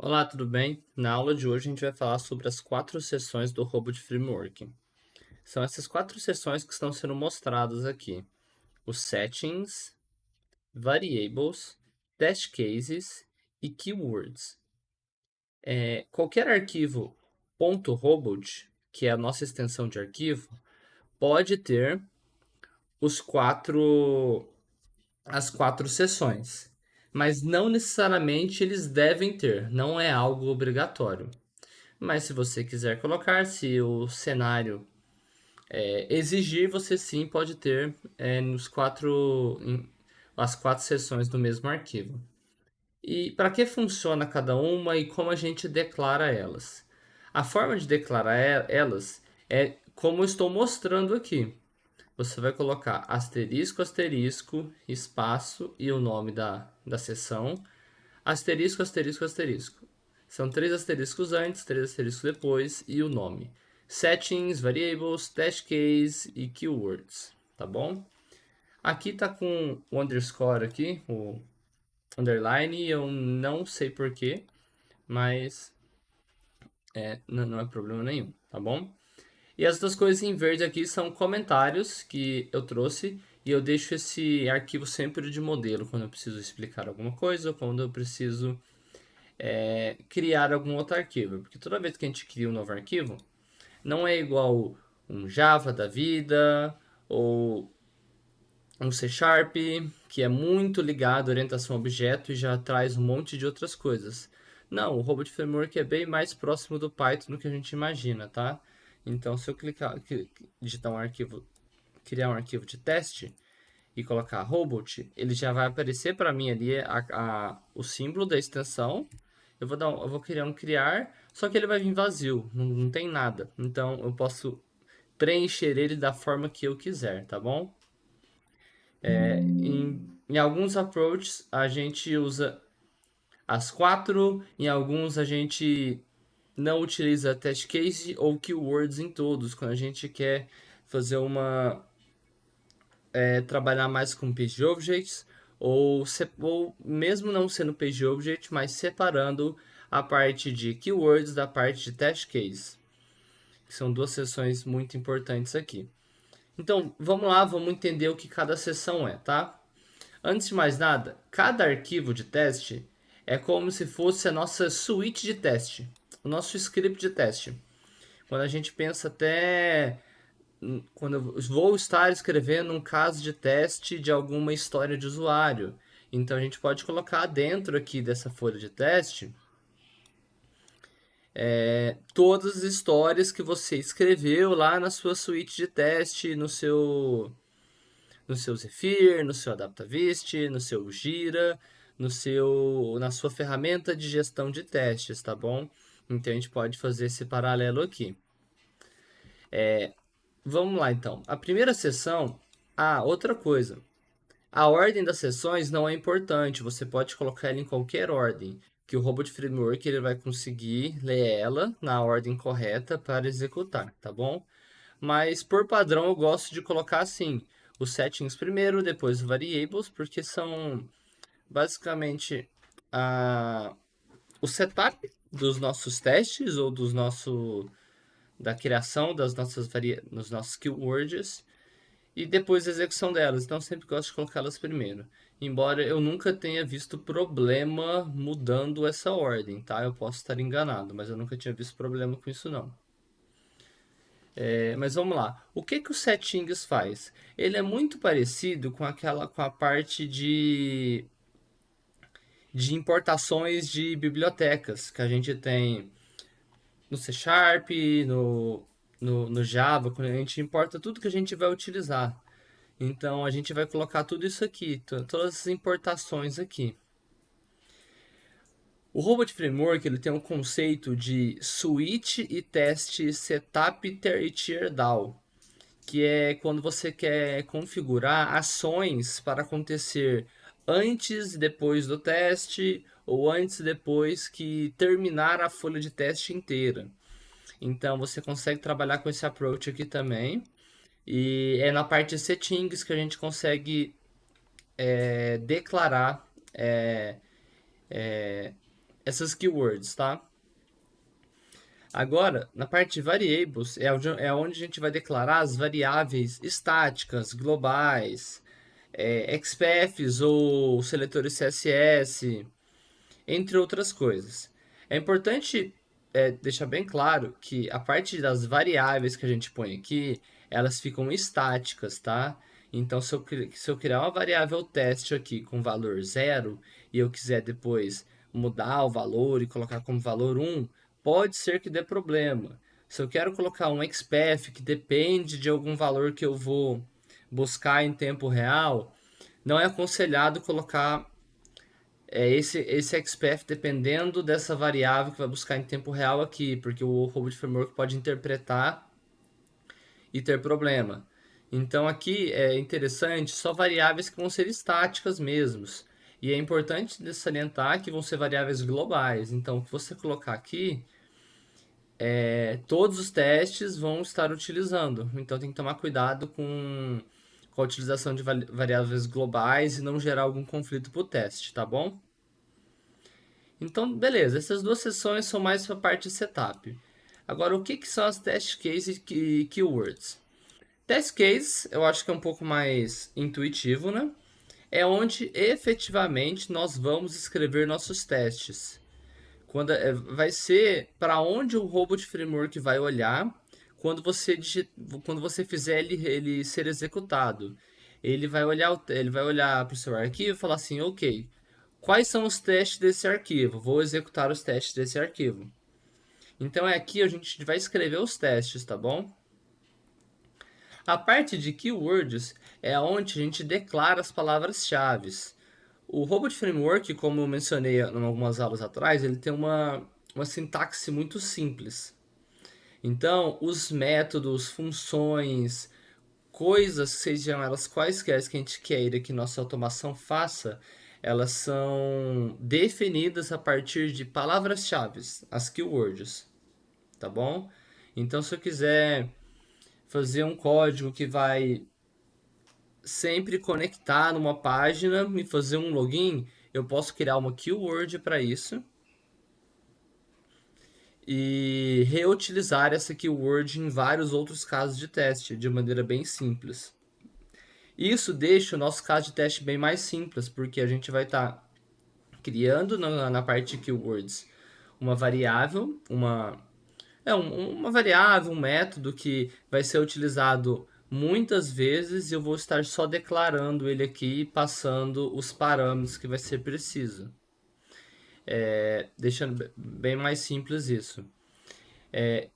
Olá, tudo bem? Na aula de hoje a gente vai falar sobre as 4 seções do Robot Framework. São essas 4 seções que estão sendo mostradas aqui: os Settings, Variables, Test Cases e Keywords. Qualquer arquivo .robot, que é a nossa extensão de arquivo, pode ter os as 4 seções, mas não necessariamente eles devem ter, não é algo obrigatório. Mas se você quiser colocar, se o cenário exigir, você sim pode ter as 4 seções do mesmo arquivo. E para que funciona cada uma e como a gente declara elas? A forma de declarar elas é como eu estou mostrando aqui. Você vai colocar asterisco, asterisco, espaço e o nome da seção, asterisco, asterisco, asterisco. São 3 asteriscos antes, 3 asteriscos depois e o nome. Settings, Variables, Test Case e Keywords, tá bom? Aqui tá com o underscore aqui, o underline, eu não sei porquê, mas não é problema nenhum, tá bom? E as duas coisas em verde aqui são comentários que eu trouxe e eu deixo esse arquivo sempre de modelo quando eu preciso explicar alguma coisa ou quando eu preciso criar algum outro arquivo. Porque toda vez que a gente cria um novo arquivo, não é igual um Java da vida ou um C Sharp, que é muito ligado à orientação a objeto e já traz um monte de outras coisas. Não, o Robot Framework é bem mais próximo do Python do que a gente imagina, tá? Então, se eu digitar um arquivo, criar um arquivo de teste e colocar robot, ele já vai aparecer para mim ali o símbolo da extensão. Eu vou criar um criar, só que ele vai vir vazio, não tem nada. Então eu posso preencher ele da forma que eu quiser, tá bom? Em alguns approaches a gente usa as 4, em alguns a gente não utiliza test case ou keywords em todos, quando a gente quer fazer trabalhar mais com page objects ou mesmo não sendo page object, mas separando a parte de keywords da parte de test case, que são 2 seções muito importantes aqui. Então, vamos lá, vamos entender o que cada seção é, tá? Antes de mais nada, cada arquivo de teste é como se fosse a nossa suíte de teste, o nosso script de teste. Quando a gente pensa até quando eu vou estar escrevendo um caso de teste de alguma história de usuário. Então a gente pode colocar dentro aqui dessa folha de teste todas as histórias que você escreveu lá na sua suíte de teste, no seu Zephyr, no seu AdaptaVist, no seu Gira, na sua ferramenta de gestão de testes, tá bom? Então a gente pode fazer esse paralelo aqui. Vamos lá então. A primeira sessão. Outra coisa. A ordem das sessões não é importante, você pode colocar ela em qualquer ordem, que o Robot Framework ele vai conseguir ler ela na ordem correta para executar, tá bom? Mas por padrão eu gosto de colocar assim, os settings primeiro, depois os variables, porque são basicamente a, o setup dos nossos testes ou da criação dos nossos keywords e depois a execução delas. Então eu sempre gosto de colocá-las primeiro. Embora eu nunca tenha visto problema mudando essa ordem, tá? Eu posso estar enganado, mas eu nunca tinha visto problema com isso não. Mas vamos lá. O que que o settings faz? Ele é muito parecido com a parte de importações de bibliotecas que a gente tem no C Sharp, no Java, quando a gente importa tudo que a gente vai utilizar. Então a gente vai colocar tudo isso aqui, todas as importações aqui. O Robot Framework ele tem um conceito de switch e teste setup e teardown, que é quando você quer configurar ações para acontecer antes e depois do teste ou antes e depois que terminar a folha de teste inteira. Então você consegue trabalhar com esse approach aqui também. E é na parte de settings que a gente consegue declarar essas keywords, tá? Agora, na parte de variables, é onde a gente vai declarar as variáveis estáticas, globais, XPFs ou seletores CSS, entre outras coisas. É importante deixar bem claro que a parte das variáveis que a gente põe aqui, elas ficam estáticas, tá? Então, se eu criar uma variável teste aqui com valor zero e eu quiser depois mudar o valor e colocar como valor um, pode ser que dê problema. Se eu quero colocar um XPath que depende de algum valor que eu vou buscar em tempo real, não é aconselhado colocar esse XPath dependendo dessa variável que vai buscar em tempo real aqui, porque o Robot Framework pode interpretar e ter problema. Então aqui é interessante só variáveis que vão ser estáticas mesmos. E é importante salientar que vão ser variáveis globais. Então o que você colocar aqui, todos os testes vão estar utilizando. Então tem que tomar cuidado com a utilização de variáveis globais e não gerar algum conflito para o teste, tá bom? Então, beleza, essas duas sessões são mais para a parte de setup. Agora, o que, que são as test cases e keywords? Test case, eu acho que é um pouco mais intuitivo, né? É onde efetivamente nós vamos escrever nossos testes. Vai ser para onde o Robot Framework vai olhar quando você fizer ele ser executado. Ele vai olhar para o seu arquivo e falar assim, ok, quais são os testes desse arquivo? Vou executar os testes desse arquivo. Então é aqui a gente vai escrever os testes, tá bom? A parte de keywords é onde a gente declara as palavras-chave. O Robot Framework, como eu mencionei em algumas aulas atrás, ele tem uma sintaxe muito simples. Então, os métodos, funções, coisas, sejam elas quaisquer que a gente queira que nossa automação faça, elas são definidas a partir de palavras-chave, as keywords, tá bom? Então, se eu quiser fazer um código que vai sempre conectar numa página e fazer um login, eu posso criar uma keyword para isso e reutilizar essa keyword em vários outros casos de teste de maneira bem simples. Isso deixa o nosso caso de teste bem mais simples, porque a gente vai estar criando na parte de keywords uma variável, uma variável, um método que vai ser utilizado muitas vezes e eu vou estar só declarando ele aqui e passando os parâmetros que vai ser preciso. Deixando bem mais simples isso.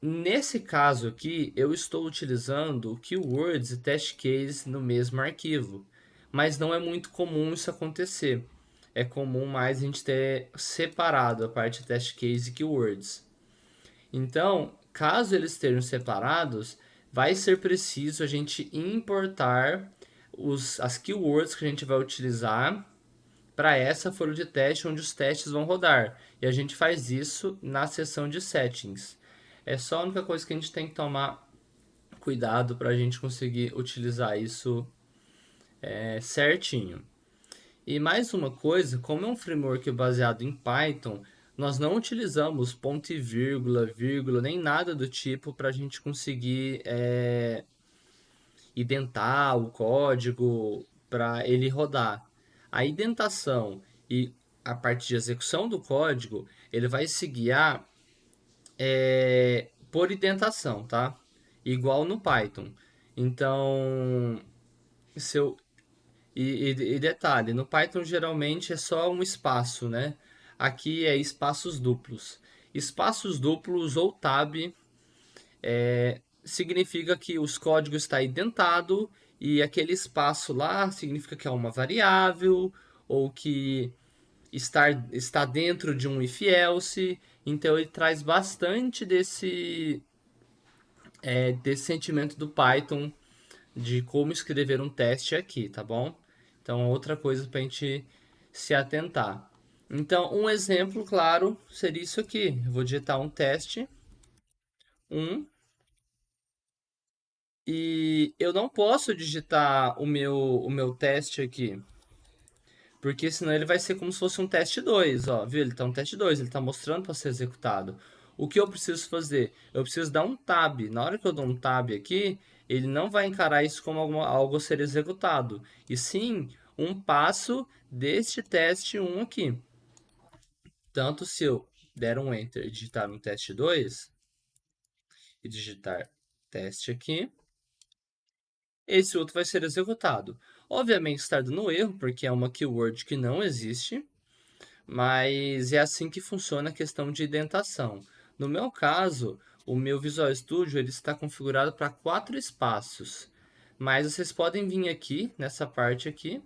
Nesse caso aqui, eu estou utilizando keywords e test case no mesmo arquivo, mas não é muito comum isso acontecer. É comum mais a gente ter separado a parte de test case e keywords. Então, caso eles estejam separados, vai ser preciso a gente importar as keywords que a gente vai utilizar para essa folha de teste onde os testes vão rodar. E a gente faz isso na seção de settings. É só a única coisa que a gente tem que tomar cuidado para a gente conseguir utilizar isso certinho. E mais uma coisa, como é um framework baseado em Python, nós não utilizamos ponto e vírgula, vírgula, nem nada do tipo para a gente conseguir identar o código para ele rodar. A indentação e a parte de execução do código, ele vai se guiar por indentação, tá? Igual no Python. Então, se eu, e detalhe, no Python geralmente é só um espaço, né? Aqui é espaços duplos. Espaços duplos ou tab significa que os códigos está indentado e aquele espaço lá significa que é uma variável ou que está dentro de um if else. Então ele traz bastante desse sentimento do Python de como escrever um teste aqui, tá bom? Então, outra coisa para a gente se atentar. Então, um exemplo claro seria isso aqui. Eu vou digitar um teste, e eu não posso digitar o meu teste aqui, Porque senão ele vai ser como se fosse um teste 2, ó, viu? Ele tá um teste 2, ele tá mostrando para ser executado. O que eu preciso fazer? Eu preciso dar um tab. Na hora que eu dou um tab aqui, ele não vai encarar isso como algo a ser executado, e sim um passo deste teste 1 aqui. Tanto se eu der um enter e digitar no teste 2 e digitar teste aqui, esse outro vai ser executado. Obviamente está dando erro, porque é uma keyword que não existe, mas é assim que funciona a questão de indentação. No meu caso, o meu Visual Studio ele está configurado para 4 espaços, mas vocês podem vir aqui, nessa parte aqui,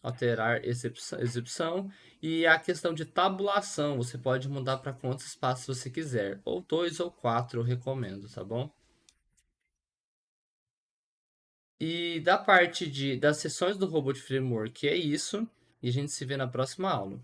alterar exibição, e a questão de tabulação, você pode mudar para quantos espaços você quiser, ou 2 ou 4 eu recomendo, tá bom? E da parte das sessões do Robot Framework é isso, e a gente se vê na próxima aula.